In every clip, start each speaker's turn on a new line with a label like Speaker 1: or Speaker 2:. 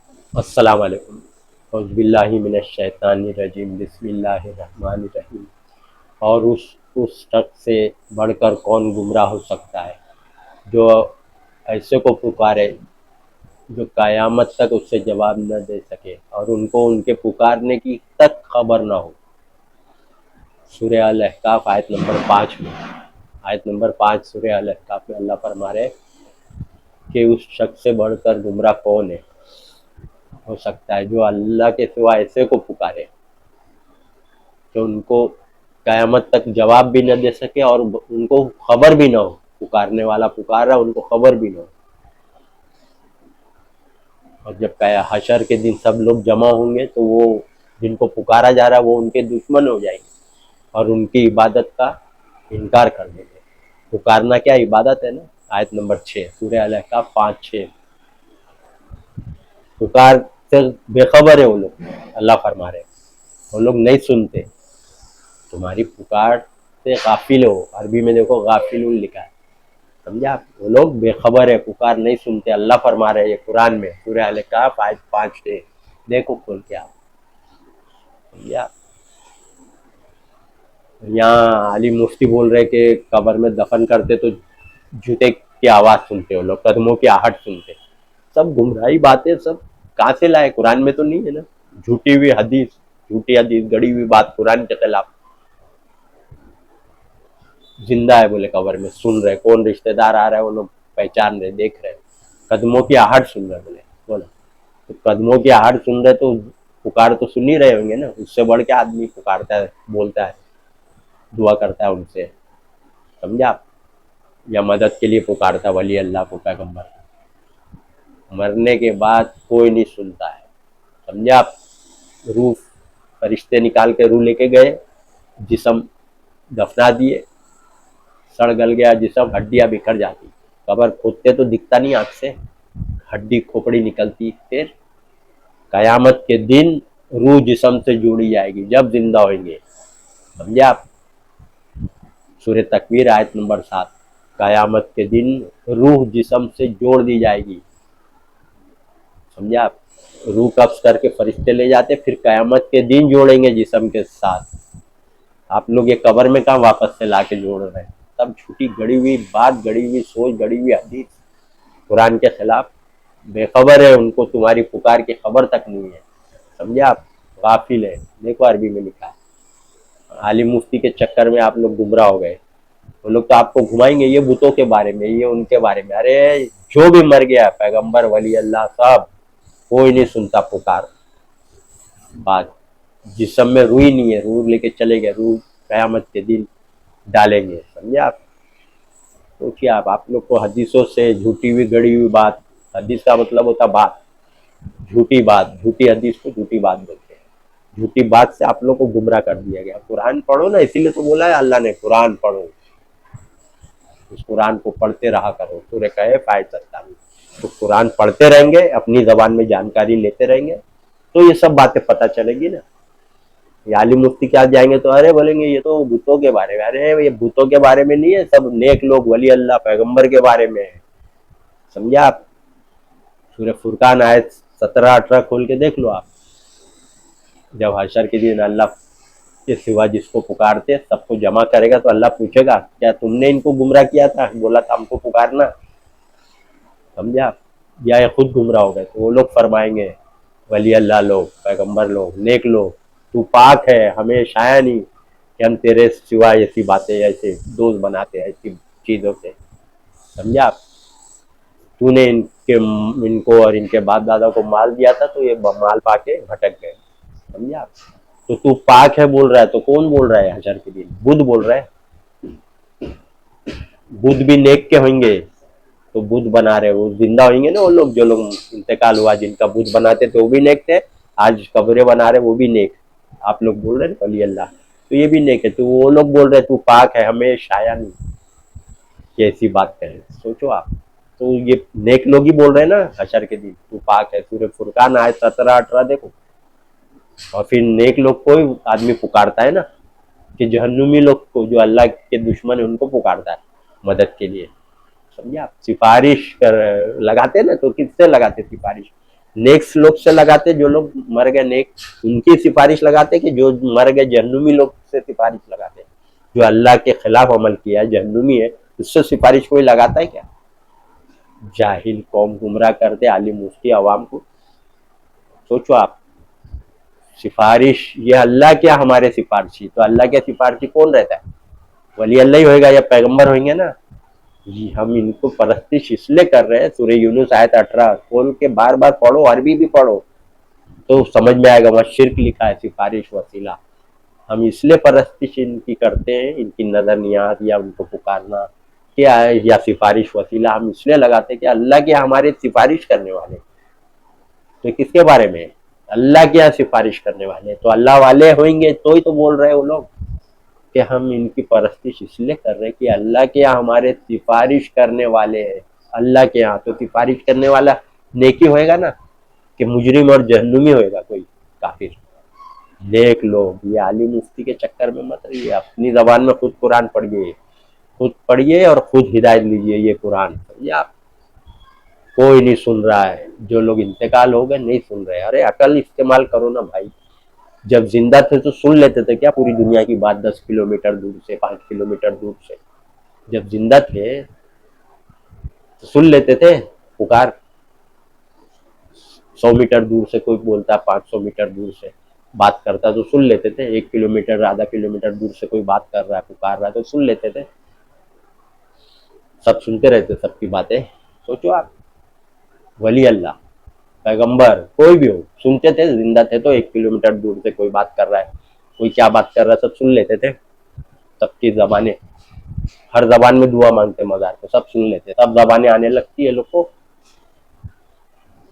Speaker 1: السلام علیکم۔ اعوذ باللہ من الشیطان الرجیم، بسم اللہ الرحمن الرحیم۔ اور اس شخص سے بڑھ کر کون گمراہ ہو سکتا ہے جو ایسے کو پکارے جو قیامت تک اس سے جواب نہ دے سکے اور ان کو ان کے پکارنے کی تک خبر نہ ہو۔ سورہ الاحقاف آیت نمبر 5 میں، آیت نمبر 5 سورہ الاحقاف میں اللہ فرما رہے کہ اس شخص سے بڑھ کر گمراہ کون ہے ہو سکتا ہے جو اللہ کے سوا ایسے کو پکارے کہ ان کو قیامت تک جواب بھی نہ دے سکے اور ان کو خبر بھی نہ ہو، پکارنے والا پکار رہا ان کو خبر بھی نہ ہو۔ اور جب حشر کے دن سب لوگ جمع ہوں گے تو وہ جن کو پکارا جا رہا ہے وہ ان کے دشمن ہو جائیں گے اور ان کی عبادت کا انکار کر دیں گے۔ پکارنا کیا عبادت ہے نا، آیت نمبر 6 سورہ الاحقاف 5-6۔ پکار سے بے خبر ہے وہ لوگ، اللہ فرما رہے وہ لوگ نہیں سنتے، تمہاری پکار سے غافل ہو۔ عربی میں دیکھو غافل لکھا ہے، سمجھا؟ وہ لوگ بے خبر ہے، پکار نہیں سنتے۔ اللہ فرما رہے یہ قرآن میں سورہ الاحقاف آیت 5 سے، دیکھو کھول کے آپ، سمجھا؟ یہاں علی مفتی بول رہے کہ قبر میں دفن کرتے تو جوتے کی آواز سنتے، وہ لوگ قدموں کی آہٹ سنتے۔ سب گمراہی باتیں، سب کہاں سے لائے؟ قرآن میں تو نہیں ہے نا، جھوٹی ہوئی حدیث، جھوٹی حدیث، گڑی ہوئی بات قرآن کے خلاف۔ زندہ ہے بولے قبر میں، سن رہے، کون رشتہ دار آ رہا ہے وہ لوگ پہچان رہے، دیکھ رہے، قدموں کی آہٹ سن رہے بولے، بولا تو قدموں کی آہٹ سن رہے تو پکار تو سن ہی رہے ہوں گے نا۔ اس سے بڑھ کے آدمی پکارتا ہے، بولتا ہے، دعا کرتا ہے ان سے، سمجھا؟ یا مدد کے لیے پکارتا ولی اللہ کو، پیغمبر۔ مرنے کے بعد کوئی نہیں سنتا ہے، سمجھا؟ روح، فرشتے نکال کے روح لے کے گئے، جسم دفنا دیے، سڑ گل گیا جسم، ہڈیاں بکھر جاتی، قبر کھودتے تو دکھتا نہیں آنکھ سے، ہڈی کھوپڑی نکلتی، پھر قیامت کے دن روح جسم سے جوڑی جائے گی جب زندہ ہوئیں گے، سمجھا آپ؟ سورہ تکویر آیت نمبر 7، قیامت کے دن روح جسم سے جوڑ دی جائے گی، سمجھا آپ؟ روح قبض کر کے فرشتے لے جاتے، پھر قیامت کے دن جوڑیں گے جسم کے ساتھ۔ آپ لوگ یہ قبر میں کہاں واپس سے لا کے جوڑ رہے ہیں؟ سب جھوٹی گڑی ہوئی بات، گڑی ہوئی سوچ، گڑی ہوئی حدیث، قرآن کے خلاف۔ بے خبر ہے، ان کو تمہاری پکار کی خبر تک نہیں ہے، سمجھا آپ؟ غافل ہے، دیکھو عربی میں لکھا ہے۔ عالم مفتی کے چکر میں آپ لوگ گمراہ ہو گئے، وہ لوگ تو آپ کو گھمائیں گے یہ بتوں کے بارے میں، یہ ان کے بارے میں۔ ارے جو بھی مر گیا، پیغمبر، ولی اللہ، صاحب کوئی نہیں سنتا پکار بات، جسم میں روح ہی نہیں ہے، روح لے کے چلے گئے، روح قیامت کے دن ڈالیں گے، سمجھے آپ؟ سوچیے آپ لوگ کو حدیثوں سے جھوٹی ہوئی گڑی ہوئی بات، حدیث کا مطلب ہوتا بات، جھوٹی بات، جھوٹی حدیث کو جھوٹی بات بولتے ہیں، جھوٹی بات سے آپ لوگ کو گمراہ کر دیا گیا۔ قرآن پڑھو نا، اسی لیے تو بولا ہے اللہ نے قرآن پڑھو، اس قرآن کو پڑھتے رہا کرو۔ سورہ کہف آیت 47، تو قرآن پڑھتے رہیں گے، اپنی زبان میں جانکاری لیتے رہیں گے تو یہ سب باتیں پتہ چلے گی نا۔ یہ عالم مفتی کے جائیں گے تو ارے بولیں گے یہ تو بتوں کے بارے میں، ارے یہ بتوں کے بارے میں نہیں ہے، سب نیک لوگ، ولی اللہ، پیغمبر کے بارے میں ہے، سمجھا آپ؟ سورہ فرقان آیت 17-18 کھول کے دیکھ لو آپ۔ جب حشر کے دن اللہ کے سوا جس کو پکارتے سب کو جمع کرے گا تو اللہ پوچھے گا کیا تم نے ان کو گمراہ کیا تھا، بولا تھا ہم کو پکارنا، سمجھا؟ یا یہ خود گمراہ ہو گئے؟ تو وہ لوگ فرمائیں گے، ولی اللہ لوگ، پیغمبر لوگ، نیک لوگ، تو پاک ہے، ہمیں شایا نہیں کہ ہم تیرے سوا ایسی باتیں، ایسے دوست بناتے ہیں ایسی چیزوں سے، سمجھا آپ؟ تو نے ان کو اور ان کے باپ دادا کو مال دیا تھا تو یہ مال پا کے بھٹک گئے، سمجھا آپ؟ تو پاک ہے بول رہا ہے تو کون بول رہا ہے حشر کے دن؟ بدھ بول رہا ہے، بدھ بھی نیک کے ہوئیں گے تو بدھ بنا رہے، وہ زندہ ہوئیں گے نا، وہ لوگ جو لوگ انتقال ہوا جن کا بدھ بناتے تھے وہ بھی نیک تھے، آج قبریں بنا رہے وہ بھی نیک۔ آپ لوگ بول رہے ہیں ولی اللہ تو یہ بھی نیک ہے، تو وہ لوگ بول رہے تو پاک ہے، ہمیں شایا نہیں کہ ایسی بات کریں، سوچو آپ۔ تو یہ نیک لوگ ہی بول رہے ہیں نا حشر کے دن تو پاک ہے، سورہ فرقان آیت 17-18 دیکھو۔ اور پھر نیک لوگ کوئی آدمی پکارتا ہے نا، کہ جہنمی لوگ کو جو اللہ کے دشمن ہیں ان کو پکارتا ہے مدد کے لیے، سمجھا آپ؟ سفارش کر لگاتے نا تو کس سے لگاتے سفارش؟ नेक्स्ट लोग से लगाते, जो लोग मर गए नेक उनकी सिफारिश लगाते, कि जो मर गए जहन्नुमी लोग से सिफारिश लगाते? जो अल्लाह के खिलाफ अमल किया है, जहन्नुमी है, उससे सिफारिश कोई लगाता है क्या? जाहिल कौम गुमराह करते आलिम मुफ्ती अवाम को। सोचो आप, सिफारिश ये अल्लाह क्या हमारे सिफारशी? तो अल्लाह के सिफारशी कौन रहता है? वली अल्लाह ही होएगा या पैगंबर होंगे ना। जी, हम इनको परस्तिश इसलिए कर रहे हैं। सूरह यूनुस आयत 18 खोल के बार बार पढ़ो, अरबी भी पढ़ो तो समझ में आएगा। वहाँ शिर्क लिखा है, सिफारिश वसीला। हम इसलिए परस्तिश इनकी करते हैं, इनकी नजर नियाज या उनको पुकारना क्या है, या सिफारिश वसीला हम इसलिए लगाते हैं कि अल्लाह के हमारे सिफारिश करने वाले। तो किसके बारे में? अल्लाह के यहाँ सिफारिश करने वाले। तो अल्लाह वाले होंगे तो ही तो बोल रहे हैं वो लोग कि हम इनकी परस्तिश इसलिए कर रहे हैं कि अल्लाह के यहाँ हमारे सिफारिश करने वाले हैं। अल्लाह के यहाँ तो सिफारिश करने वाला नेकी होएगा ना, कि मुजरिम और जहन्नुमी होएगा कोई काफिर? देख लो, ये आलिम मुफ्ती के चक्कर में मत रहिए, अपनी जबान में खुद कुरान पढ़िए, खुद पढ़िए और खुद हिदायत लीजिए। ये कुरान समझिए आप, कोई नहीं सुन रहा है। जो लोग इंतकाल हो गए नहीं सुन रहे। अरे अकल इस्तेमाल करो ना भाई। जब जिंदा थे तो सुन लेते थे क्या पूरी दुनिया की बात? 10 किलोमीटर दूर से, 5 किलोमीटर दूर से जब जिंदा थे तो सुन लेते थे पुकार। 100 मीटर दूर से कोई बोलता, 500 मीटर दूर से बात करता तो सुन लेते थे। 1 किलोमीटर, आधा किलोमीटर दूर से कोई बात कर रहा है, पुकार रहा है तो सुन लेते थे। सब सुनते रहते सबकी बातें। सोचो आप, वली अल्लाह, पैगंबर, कोई भी हो, सुनते थे। जिंदा थे तो 1 किलोमीटर दूर से कोई बात कर रहा है, कोई क्या बात कर रहा है, सब सुन लेते थे। सबकी जबानें, हर जबान में दुआ मांगते मजार को, सब सुन लेते। सब जबानें आने लगती है लोग को।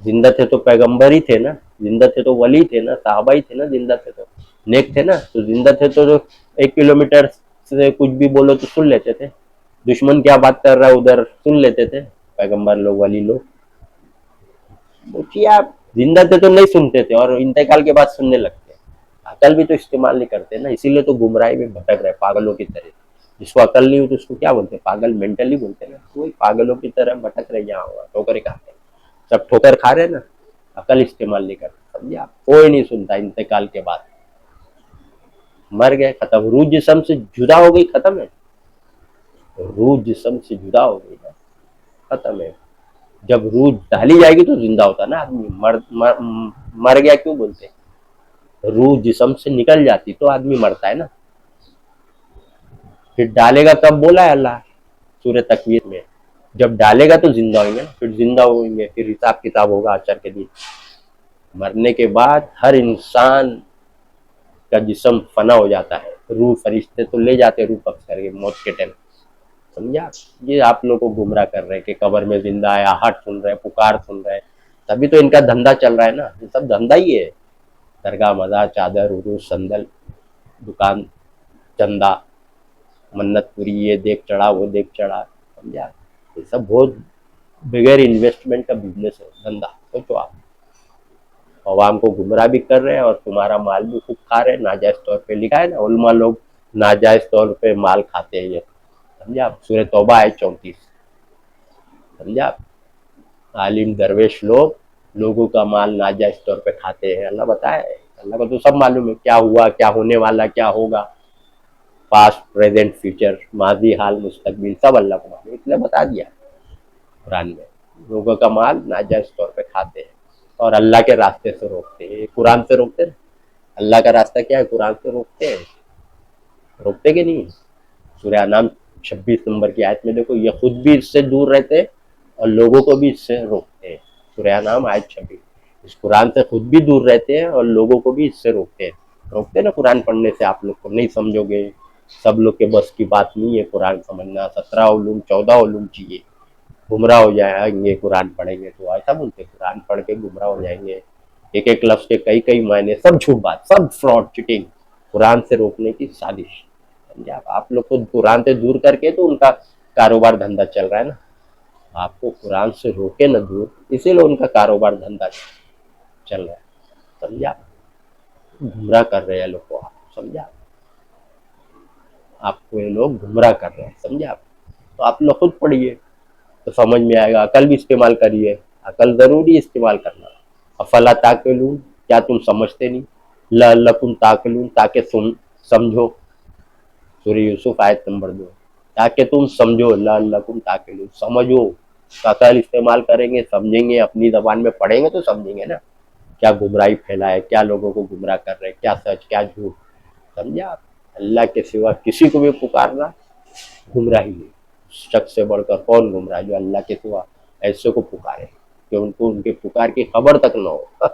Speaker 1: जिंदा थे तो पैगंबर ही थे ना, जिंदा थे तो वली थे ना, साहबा ही थे ना, जिंदा थे तो नेक थे ना। तो जिंदा थे तो 1 किलोमीटर से कुछ भी बोलो तो सुन लेते थे। दुश्मन क्या बात कर रहा है उधर सुन लेते थे पैगंबर लोग, वली लोग। सोचिए आप, जिंदा थे तो नहीं सुनते थे और इंतकाल के बाद सुनने लगते। अकल भी तो इस्तेमाल नहीं करते ना, इसीलिए तो गुमराही में भटक रहे पागलों की तरह। जिसको अकल नहीं हो तो उसको क्या बोलते? पागल, मेंटली बोलते ना। वही पागलों की तरह भटक रहे, यहाँ हुआ ठोकरें खाते, सब ठोकर खा रहे ना, अकल इस्तेमाल नहीं करते। समझे आप, कोई नहीं सुनता। इंतकाल के बाद मर गए, खत्म। रूह जिस्म से जुदा हो गई, खत्म है। रूह जिस्म से जुदा हो गई ना, खत्म है। जब रूह डाली जाएगी तो जिंदा होता ना आदमी। मर गया क्यों बोलते? रूह जिस्म से निकल जाती तो आदमी मरता है ना। फिर डालेगा कब बोला है अल्लाह सूरह तकवीर में? जब डालेगा तो जिंदा होंगे, फिर जिंदा होंगे, फिर हिसाब किताब होगा अचर के दिन। मरने के बाद हर इंसान का जिस्म फना हो जाता है, रूह फरिश्ते तो ले जाते रूह पक्ष करके मौत के टाइम। समझा? ये आप लोग को गुमराह कर रहे हैं कि कब्र में जिंदा है, आहट सुन रहे, पुकार सुन रहे। तभी तो इनका धंधा चल रहा है ना, ये सब धंधा ही है। दरगाह, मज़ार, चादर, उरूस, संदल, दुकान, चंदा, मन्नत पूरी, ये देख चढ़ा, वो देख चढ़ा। समझा? ये सब बहुत बगैर इन्वेस्टमेंट का बिजनेस है, धंधा। सोचो आप, अवाम को गुमराह भी कर रहे हैं और तुम्हारा माल भी खूब खा रहे हैं नाजायज तौर पे। लिखा है ना, उलमा लोग नाजायज तौर पे माल खाते हैं। ये समझा आप, सूरह तौबा आयत 34। समझा आप, आलिम दरवेश लोग लोगों का माल नाजायज तौर पे खाते हैं। अल्लाह बताए, अल्लाह को तो सब मालूम है क्या हुआ, क्या होने वाला, क्या होगा। पास्ट, प्रेजेंट, फ्यूचर, माजी, हाल, मुस्तकबिल, सब अल्लाह को मालूम, इसलिए बता दिया कुरान में। लोगों का माल नाजायज तौर पे खाते हैं और अल्लाह के रास्ते से रोकते हैं। कुरान से रोकते हैं। अल्लाह का रास्ता क्या है? कुरान से रोकते हैं। रोकते कि नहीं? सूरह अनाम 26 नंबर की आयत में देखो, ये खुद भी इससे दूर रहते हैं और लोगों को भी इससे रोकते हैं। सूरह अनाम आयत 26। इस कुरान से खुद भी दूर रहते हैं और लोगों को भी इससे रोकते हैं। रोकते ना कुरान पढ़ने से। आप लोग को नहीं समझोगे, सब लोग के बस की बात नहीं है कुरान समझना। 17 उलूम, 14 उलूम चाहिए, गुमराह हो जाएंगे कुरान पढ़ेंगे तो। ऐसा बोलते, कुरान पढ़ के गुमराह हो जाएंगे। एक एक लफ्ज के कई कई मायने, सब झूठ बात, सब फ्रॉड, चिटिंग, कुरान से रोकने की साजिश। समझे आप लोग को कुरान से दूर करके तो उनका कारोबार धंधा चल रहा है ना। आपको कुरान से रोके ना दूर, इसीलिए उनका कारोबार धंधा चल रहा है। समझा? गुमराह कर रहे हैं लोग को आप। समझा? आपको ये लोग गुमराह कर रहे हैं। समझे आप? तो आप लोग खुद पढ़िए तो समझ में आएगा। अकल भी इस्तेमाल करिए, अकल जरूरी इस्तेमाल करना। अफला ताकिलून, क्या तुम समझते नहीं, लअल्लकुम ताकिलून, ताकि तुम समझो, सूरह यूसुफ आयत नंबर 2, ताकि तुम समझो, लअल्लकुम ताकिलून, समझो, अकल इस्तेमाल करेंगे, समझेंगे, अपनी जबान में पढ़ेंगे तो समझेंगे ना, क्या गुमराही फैला है, क्या लोगों को गुमराह कर रहे हैं, क्या सच क्या झूठ, समझा आप। अल्लाह के सिवा किसी को भी पुकारना गुमराही है। शख्स से बढ़कर कौन गुमराह, जो अल्लाह के सिवा ऐसे को पुकारे कि उनको उनके पुकार की खबर तक न हो।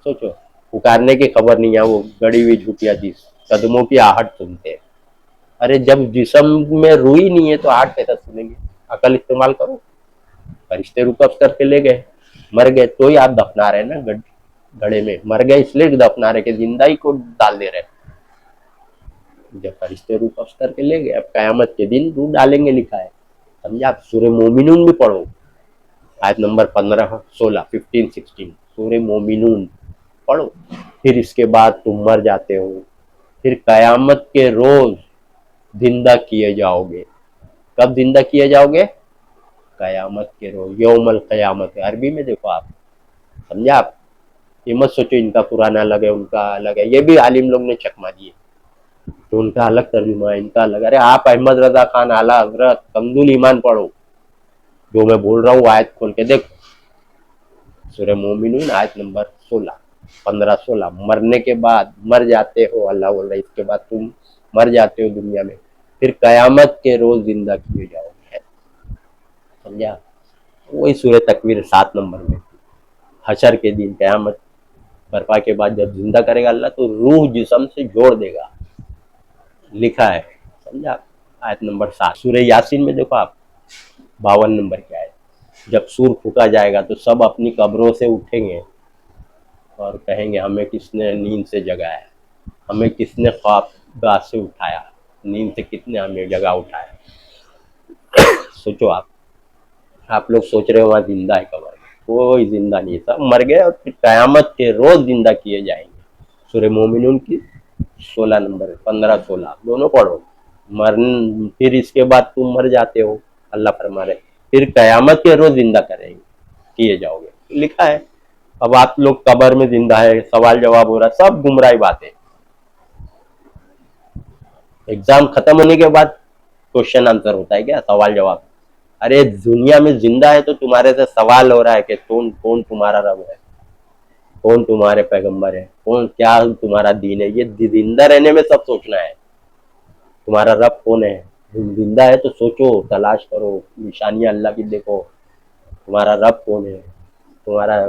Speaker 1: सोचो, पुकारने की खबर नहीं है, वो गड़ी हुई झूठी हदीस, कदमों की आहट सुनते हैं। अरे जब जिस्म में रूह ही नहीं है तो आहट कैसा सुनेंगे। अकल इस्तेमाल करो। फरिश्ते रुक करके ले गए, मर गए तो ही आप दफना रहे ना, गड़े में मर गए इसलिए दफना रहे कि जिंदा ही को डाल दे रहे। जब फरिश्ते रूह कब्ज करके ले गए, अब कयामत के दिन रूह डालेंगे, लिखा है, समझा आप। सूरह मोमिनून भी पढ़ो, आयत नंबर 15, 16, 15, 16, सूरह मोमिनून पढ़ो। फिर इसके बाद तुम मर जाते हो, फिर कयामत के रोज जिंदा किए जाओगे। कब जिंदा किए जाओगे? कयामत के रोज, यौमल कयामत। अरबी में देखो आप, समझा आप। ये मत सोचो इनका पुराना अलग है उनका अलग है, ये भी आलिम लोग ने चकमा दिए तो उनका अलग तर्जुमा है, इनका अलग। अरे आप अहमद रजा खान आला हजरत कमजुल ईमान पढ़ो, जो मैं बोल रहा हूँ आयत खोल के देखो, सूरह मोमिनून आयत नंबर 16, 15, 16। मरने के बाद मर जाते हो, अल्लाह बोल रहा है इसके बाद तुम मर जाते हो दुनिया में, फिर कयामत के रोज जिंदा किए जाओगे, समझा। वही सूरह तकवीर 7 नंबर में, हशर के दिन कयामत बर्पा के बाद जब जिंदा करेगा अल्लाह तो रूह जिस्म से जोड़ देगा, लिखा है, समझा। आयत नंबर 7 सूरह यासीन में देखो आप, 52 नंबर की आयत। जब सूर फूका जाएगा तो सब अपनी कब्रों से उठेंगे और कहेंगे हमें किसने नींद से जगाया, हमें किसने ख्वाबगाह से उठाया, नींद से कितने हमें जगह उठाया। सोचो आप लोग सोच रहे हो वहां जिंदा है कब्र में, कोई जिंदा नहीं, सब मर गए और फिर कयामत के रोज जिंदा किए जाएंगे। सूरह मोमिनून की 16 नंबर, 15, 16 दोनों पढ़ो। मरन फिर इसके बाद तुम मर जाते हो, अल्लाह फरमा रहे, फिर कयामत के रोज जिंदा करेंगे, किए जाओगे, लिखा है। अब आप लोग कब्र में जिंदा है, सवाल जवाब हो रहा है, सब गुमराही बातें। एग्जाम खत्म होने के बाद क्वेश्चन आंसर होता है क्या, सवाल जवाब? अरे दुनिया में जिंदा है तो तुम्हारे से सवाल हो रहा है कि कौन कौन तुम्हारा रब है, कौन तुम्हारे पैगंबर है, कौन क्या तुम्हारा दीन है। ये जिंदा रहने में सब सोचना है, तुम्हारा रब कौन है। जिंदा है तो सोचो, तलाश करो, निशानियां अल्लाह की देखो, तुम्हारा रब कौन है, तुम्हारा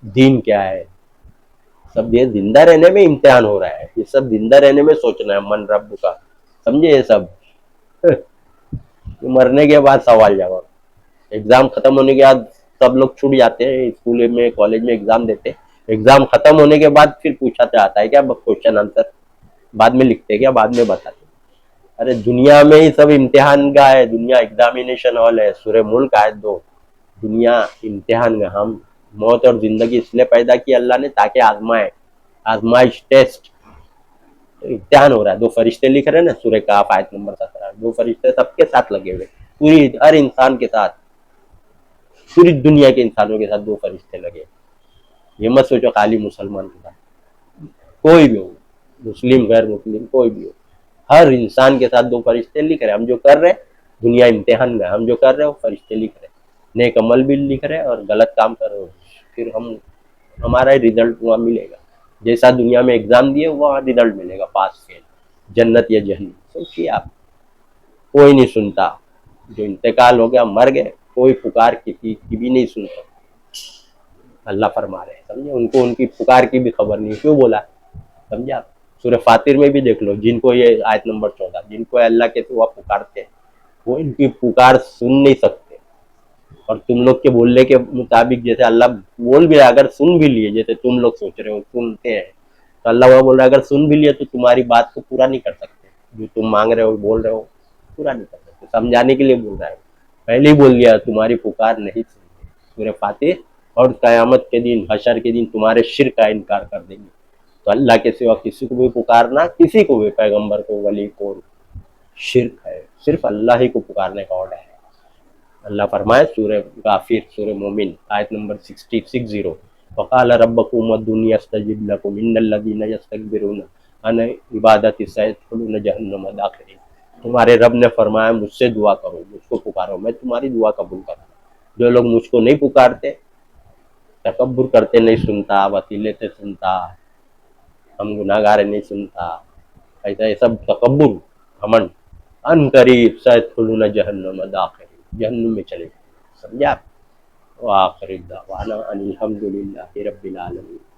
Speaker 1: दीन क्या है। सब ये जिंदा रहने में इम्तिहान हो रहा है, ये सब जिंदा रहने में सोचना है, मन रब का, समझे ये सब। मरने के बाद सवाल जवाब, एग्जाम खत्म होने के बाद सब लोग छूट जाते हैं, स्कूल में कॉलेज में एग्जाम देते, एग्जाम खत्म होने के बाद फिर पूछा जाता है क्या क्वेश्चन आंसर, बाद में लिखते क्या, बाद में बताते। अरे दुनिया में ही सब इम्तिहान का है, दुनिया एग्जामिनेशन हॉल है। सूरह मुल्क आयत 2, दुनिया इम्तिहान का। हम मौत और जिंदगी इसलिए पैदा की अल्लाह ने ताकि आजमाए, आजमाइश, टेस्ट, तो इम्तिहान हो रहा है। 2 फरिश्ते लिख रहे हैं ना, सूरह काफ आयत नंबर 17, 2 फरिश्ते सबके साथ लगे हुए, पूरी हर इंसान के साथ, पूरी दुनिया के इंसानों के साथ 2 फरिश्ते लगे। ये मत सोचो खाली मुसलमान के साथ, कोई भी हो, मुस्लिम गैर मुस्लिम कोई भी हो, हर इंसान के साथ 2 फरिश्ते लिख रहे हैं। हम जो कर रहे हैं दुनिया इम्तिहान में, हम जो कर रहे हो फरिश्ते लिख रहे हैं, नेक अमल भी लिख रहे हैं और गलत काम कर रहे हो, फिर हम हमारा रिजल्ट वहाँ मिलेगा, जैसा दुनिया में एग्जाम दिए वहाँ रिजल्ट मिलेगा, पास फेल, जन्नत या जहन्नम। सोचिए आप, कोई नहीं सुनता, जो इंतकाल हो गया मर गए, कोई पुकार किसी की भी नहीं सुनता, अल्लाह फरमा रहे हैं, समझे। उनको उनकी पुकार की भी खबर नहीं, क्यों बोला, समझे आप। सूरह फातिर में भी देख लो, जिनको ये आयत नंबर 14, जिनको अल्लाह के सिवा पुकारते हैं वो इनकी पुकार सुन नहीं सकते। और तुम लोग के बोलने के मुताबिक जैसे अल्लाह बोल भी, अगर सुन भी लिए, जैसे तुम लोग सोच रहे हो सुनते हैं, तो अल्लाह वह बोल रहा है अगर सुन भी लिए तो तुम्हारी बात को पूरा नहीं कर सकते, जो तुम मांग रहे हो बोल रहे हो पूरा नहीं कर सकते, समझाने के लिए बोल रहा है। पहले ही बोल दिया तुम्हारी पुकार नहीं सुनते, सूरह फातिर। और कयामत के दिन, हशर के दिन तुम्हारे शिर्क का इनकार कर देंगे। तो अल्लाह के सिवा किसी को भी पुकारना, किसी को भी, पैगंबर को, वली को, शिर्क है। सिर्फ अल्लाह ही को पुकारने का ऑर्डर है। اللہ فرمائے سورہ غافر سورہ مومن آیت نمبر 60 وقال ربکم ودنیا استجب لکم ان الذین یستکبرون عن عبادتی سیدخلون جہنم داخرین. تمہارے رب نے فرمایا مجھ سے دعا کرو، مجھ کو پکارو، میں تمہاری دعا قبول کروں. جو لوگ مجھ کو نہیں پکارتے، تکبر کرتے نہیں سنتا، وسیلے سے سنتا، ہم گناہگار نہیں سنتا، ایسا یہ سب تکبر گھمنڈ، ان قریب سیدخلون جہنم داخرین، جہنم میں چلے جائیں. سمجھا؟ وآخر دعوانا ان الحمد للہ رب العالمین.